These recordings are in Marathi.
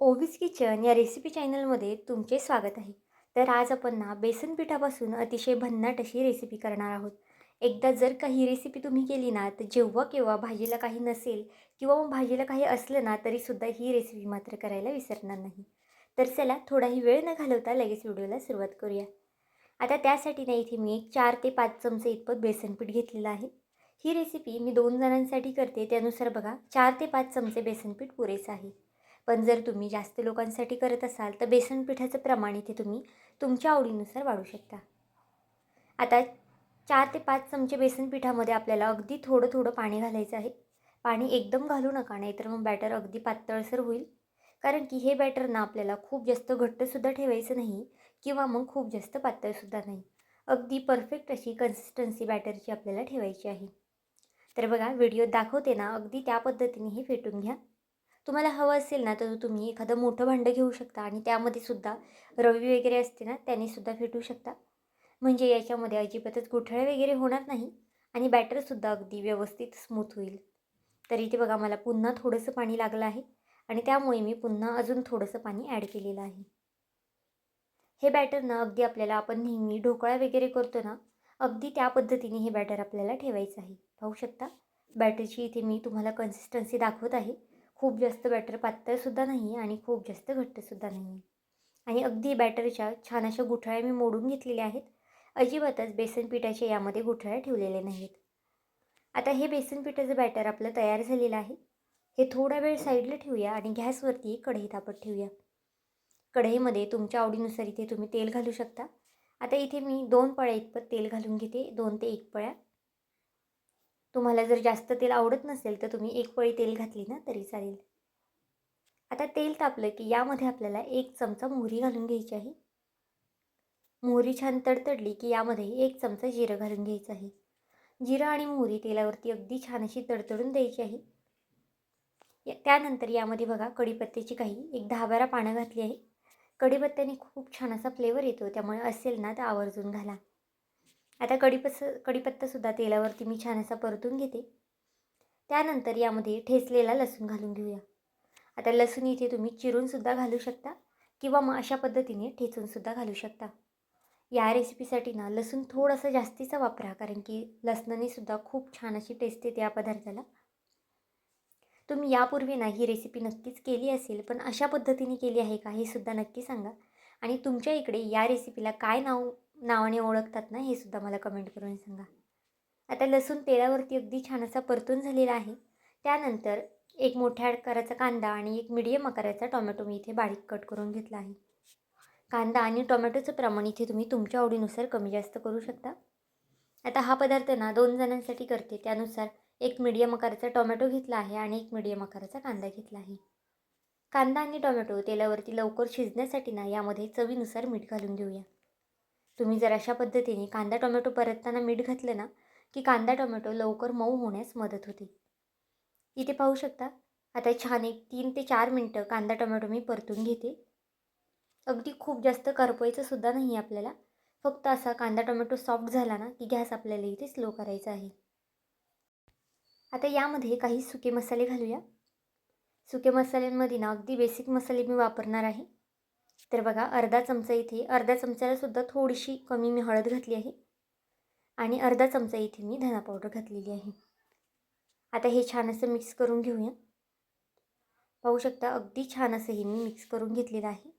ओवीज किचन या रेसिपी चॅनलमध्ये तुमचे स्वागत आहे. तर आज आपण ना बेसन पिठापासून अतिशय भन्नाट अशी रेसिपी करणार आहोत. एकदा जर का ही रेसिपी तुम्ही केली ना, तर जेव्हा केव्हा भाजीला काही नसेल किंवा मग भाजीला काही असलं ना, तरीसुद्धा ही रेसिपी मात्र करायला विसरणार नाही. तर चला थोडाही वेळ न घालवता लगेच व्हिडिओला सुरुवात करूया. आता त्यासाठी ना इथे मी एक 4 ते 5 चमचे इतपत बेसन पीठ घेतलेलं आहे. ही रेसिपी मी 2 जणांसाठी करते, त्यानुसार बघा 4 ते 5 चमचे बेसन पीठ पुरेसं आहे. पण जर तुम्ही जास्त लोकांसाठी करत असाल तर बेसन पिठाचं प्रमाण इथे तुम्ही तुमच्या आवडीनुसार वाढवू शकता. आता 4 ते 5 चमचे बेसन पिठामध्ये आपल्याला अगदी थोडं थोडं पाणी घालायचं आहे. पाणी एकदम घालू नका, नाहीतर मग बॅटर अगदी पातळसर होईल. कारण की हे बॅटर ना आपल्याला खूप जास्त घट्टसुद्धा ठेवायचं नाही किंवा मग खूप जास्त पातळसुद्धा नाही. अगदी परफेक्ट अशी कन्सिस्टन्सी बॅटरची आपल्याला ठेवायची आहे. तर बघा व्हिडिओत दाखवते ना, अगदी त्या पद्धतीने हे फेटून घ्या. तुम्हाला हवं असेल ना, तर तुम्ही एखादं मोठं भांडं घेऊ शकता आणि त्यामध्ये सुद्धा रवी वगैरे असते ना, त्यानेसुद्धा फेटू शकता. म्हणजे याच्यामध्ये अजिबातच गुठळ्या वगैरे होणार नाही आणि बॅटरसुद्धा अगदी व्यवस्थित स्मूथ होईल. तर इथे बघा मला पुन्हा थोडंसं पाणी लागलं आहे आणि त्यामुळे मी पुन्हा अजून थोडंसं पाणी ॲड केलेलं आहे. हे बॅटर ना अगदी आपल्याला आपण नेहमी ढोकळा वगैरे करतो ना, अगदी त्या पद्धतीने हे बॅटर आपल्याला ठेवायचं आहे. पाहू शकता बॅटरची इथे मी तुम्हाला कन्सिस्टन्सी दाखवत आहे. खूप जास्त बॅटर पातळसुद्धा नाही आणि खूप जास्त घट्टसुद्धा नाही. आणि अगदी बॅटरच्या छान अशा गुठळ्या मी मोडून घेतलेल्या आहेत. अजिबातच बेसन पिठाच्या यामध्ये गुठळ्या ठेवलेल्या नाहीत. आता हे बेसन पिठाचं बॅटर आपलं तयार झालेलं आहे. हे थोडा वेळ साईडला ठेवूया आणि गॅसवरती कढई तापत ठेवूया. कढईमध्ये तुमच्या आवडीनुसार इथे तुम्ही तेल घालू शकता. आता इथे मी 2 पळ्या इतपत तेल घालून घेते, 2 ते 1 पळ्या. तुम्हाला जर जास्त तेल आवडत नसेल तर तुम्ही 1 पळी तेल घातली ना तरी चालेल. आता तेल तापलं की यामध्ये आपल्याला 1 चमचा मोहरी घालून घ्यायची आहे. मोहरी छान तडतडली की यामध्ये 1 चमचा जिरं घालून घ्यायचं आहे. जिरं आणि मोहरी तेलावरती अगदी छान अशी तडतडून द्यायची आहे. त्यानंतर यामध्ये बघा कढीपत्त्याची काही एक 10-12 पानं घातली आहे. कढीपत्त्याने खूप छान असा फ्लेवर येतो, त्यामुळे असेल ना तर आवर्जून घाला. आता कढीपत्तासुद्धा तेलावरती मी छान असा परतून घेते. त्यानंतर यामध्ये ठेचलेला लसूण घालून घेऊया. आता लसूण इथे तुम्ही चिरूनसुद्धा घालू शकता किंवा मग अशा पद्धतीने ठेचूनसुद्धा घालू शकता. या रेसिपीसाठी ना लसूण थोडंसं जास्तीचा वापरा, कारण की लसणाने सुद्धा खूप छान अशी टेस्ट येते या पदार्थाला. तुम्ही यापूर्वी ना ही रेसिपी नक्कीच केली असेल, पण अशा पद्धतीने केली आहे का हे सुद्धा नक्की सांगा. आणि तुमच्या इकडे या रेसिपीला काय नावाने ओळखतात ना, हे सुद्धा मला कमेंट करून सांगा. आता लसूण तेलावरती अगदी छान असा परतून झालेला आहे. त्यानंतर एक मोठ्या आकाराचा कांदा आणि एक मीडियम आकाराचा टोमॅटो मी इथे बारीक कट करून घेतला आहे. कांदा आणि टोमॅटोचं प्रमाण इथे तुम्ही तुमच्या आवडीनुसार कमी जास्त करू शकता. आता हा पदार्थ ना 2 जणांसाठी करते, त्यानुसार एक मीडियम आकाराचा टोमॅटो घेतला आहे आणि एक मीडियम आकाराचा कांदा घेतला आहे. कांदा आणि टोमॅटो तेलावरती लवकर शिजण्यासाठी ना यामध्ये चवीनुसार मीठ घालून घेऊया. तुम्ही जर अशा पद्धतीने कांदा टोमॅटो परतताना मीठ घातलं ना, की कांदा टोमॅटो लवकर मऊ होण्यास मदत होते. इथे पाहू शकता आता छान एक 3 ते 4 मिनटं कांदा टोमॅटो मी परतून घेते. अगदी खूप जास्त करपवायचं सुद्धा नाही आपल्याला. फक्त असा कांदा टोमॅटो सॉफ्ट झाला ना, की गॅस आपल्याला इथे स्लो करायचा आहे. आता यामध्ये काही सुके मसाले घालूया. सुके मसाल्यांमध्ये ना अगदी बेसिक मसाले मी वापरणार आहे. तर बघा अर्धा चमचा इथे, अर्ध्या चमच्याला सुद्धा थोडीशी कमी मी हळद घातली आहे आणि अर्धा चमचा इथे मी धना पावडर घातलेली आहे. आता हे छान असं मिक्स करून घेऊया. पाहू शकता अगदी छान असं हे मी मिक्स करून घेतलेलं आहे.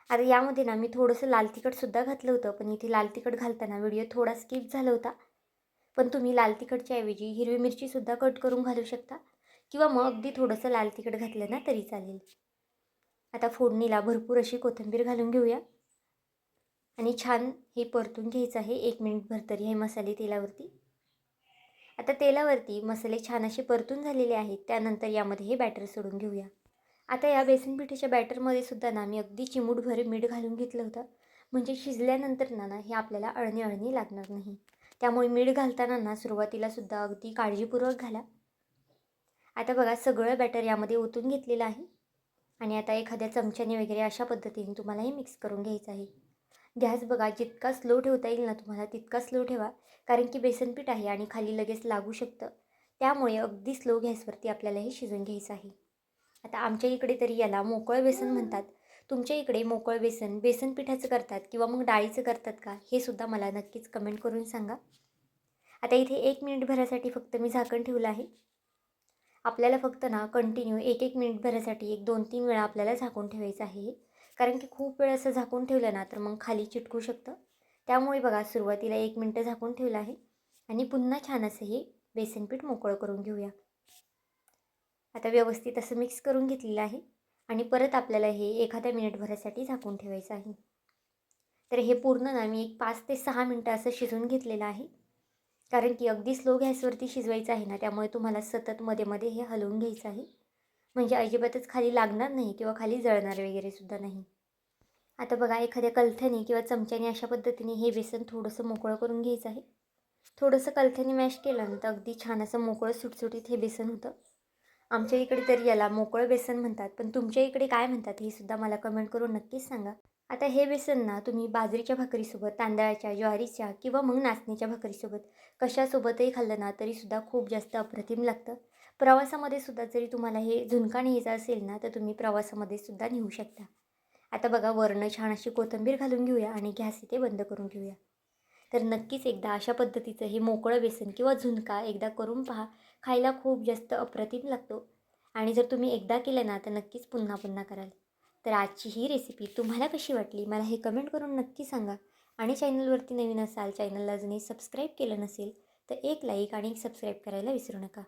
आता यामध्ये ना मी थोडंसं लाल तिखटसुद्धा घातलं होतं, पण इथे लाल तिखट घालताना व्हिडिओ थोडा स्किप झाला होता. पण तुम्ही लाल तिखटच्या ऐवजी हिरवी मिरचीसुद्धा कट करून घालू शकता किंवा मग अगदी थोडंसं लाल तिखट घातलं ना तरी चालेल. आता फोडणीला भरपूर अशी कोथिंबीर घालून घेऊया आणि छान हे परतून घ्यायचं आहे 1 मिनिटभर तरी हे मसाले तेलावरती. आता तेलावरती मसाले छान असे परतून झालेले आहेत. त्यानंतर यामध्ये हे बॅटर सोडून घेऊया. आता या बेसन पिठाच्या बॅटरमध्ये सुद्धा ना मी अगदी चिमूटभर मीठ घालून घेतलं होतं, म्हणजे शिजल्यानंतर ना हे आपल्याला अळणी लागणार नाही. त्यामुळे मीठ घालताना ना सुरुवातीला सुद्धा अगदी काळजीपूर्वक घाला. आता बघा सगळं बॅटर यामध्ये ओतून घेतलेलं आहे आणि आता एखाद्या चमच्याने वगैरे अशा पद्धतीने तुम्हाला हे मिक्स करून घ्यायचं आहे. गॅस बघा जितका स्लो ठेवता येईल ना तुम्हाला तितका स्लो ठेवा, कारण की बेसन पीठ आहे आणि खाली लगेच लागू शकतं. त्यामुळे अगदी स्लो गॅसवरती आपल्याला हे शिजवून घ्यायचं आहे. आता आमच्या इकडे तरी याला मोकळं बेसन म्हणतात. तुमच्या इकडे मोकळं बेसन, बेसन पिठाचं करतात किंवा मग डाळीचं करतात का? हे सुद्धा मला नक्कीच कमेंट करून सांगा. आता इथे 1 मिनिटभरासाठी फक्त मी झाकण ठेवलं आहे. आपल्याला फक्त ना कंटिन्यू 1-1 मिनिटभरासाठी 1-2-3 वेळा आपल्याला झाकून ठेवायचं आहे हे. कारण की खूप वेळ असं झाकून ठेवलं ना तर मग खाली चिटकू शकतं. त्यामुळे बघा सुरुवातीला 1 मिनिटं झाकून ठेवलं आहे आणि पुन्हा छान असं हे बेसन पीठ मोकळं करून घेऊया. आता व्यवस्थित असं मिक्स करून घेतलेलं आहे आणि परत आपल्याला हे एखाद्या मिनिटभरासाठी झाकून ठेवायचं आहे. तर हे पूर्ण ना मी एक 5 ते 6 मिनटं असं शिजवून घेतलेलं आहे. कारण की अगदी स्लो गॅसवरती शिजवायचं आहे ना, त्यामुळे तुम्हाला सतत मध्ये-मध्ये हे हलवून घ्यायचं आहे. म्हणजे अजिबातच खाली लागणार नाही किंवा खाली जळणार वगैरे सुद्धा नाही. आता बघा एखाद्या कलथ्याने किंवा चमच्याने अशा पद्धतीने हे बेसन थोडंसं मोकळं करून घ्यायचं आहे. थोडंसं कलथ्याने मॅश केलं ना, तर अगदी छान असं मोकळं सुटसुटीत हे बेसन होतं. आमच्या इकडे तरी याला मोकळं बेसन म्हणतात, पण तुमच्या इकडे काय म्हणतात हे सुद्धा मला कमेंट करून नक्कीच सांगा. आता हे बेसन ना तुम्ही बाजरीच्या भाकरीसोबत, तांदळाच्या, ज्वारीच्या किंवा मग नाचणीच्या भाकरीसोबत कशासोबतही खाल्लं ना तरीसुद्धा खूप जास्त अप्रतिम लागतं. प्रवासामध्ये सुद्धा जरी तुम्हाला हे झुणका न्यायचा असेल ना, तर तुम्ही प्रवासामध्ये सुद्धा नेऊ शकता. आता बघा वरनं छान अशी कोथिंबीर घालून घेऊया आणि गॅस इथे बंद करून घेऊया. तर नक्कीच एकदा अशा पद्धतीचं हे मोकळं बेसन किंवा झुणका एकदा करून पहा. खायला खूप जास्त अप्रतिम लागतो आणि जर तुम्ही एकदा केलं ना तर नक्कीच पुन्हा पुन्हा कराल. तर आजची ही रेसिपी तुम्हाला कशी वाटली मला हे कमेंट करून नक्की सांगा. आणि चॅनलवरती नवीन असाल, चॅनलला अजूनही सबस्क्राईब केलं नसेल तर एक लाईक आणि एक सबस्क्राईब करायला विसरू नका.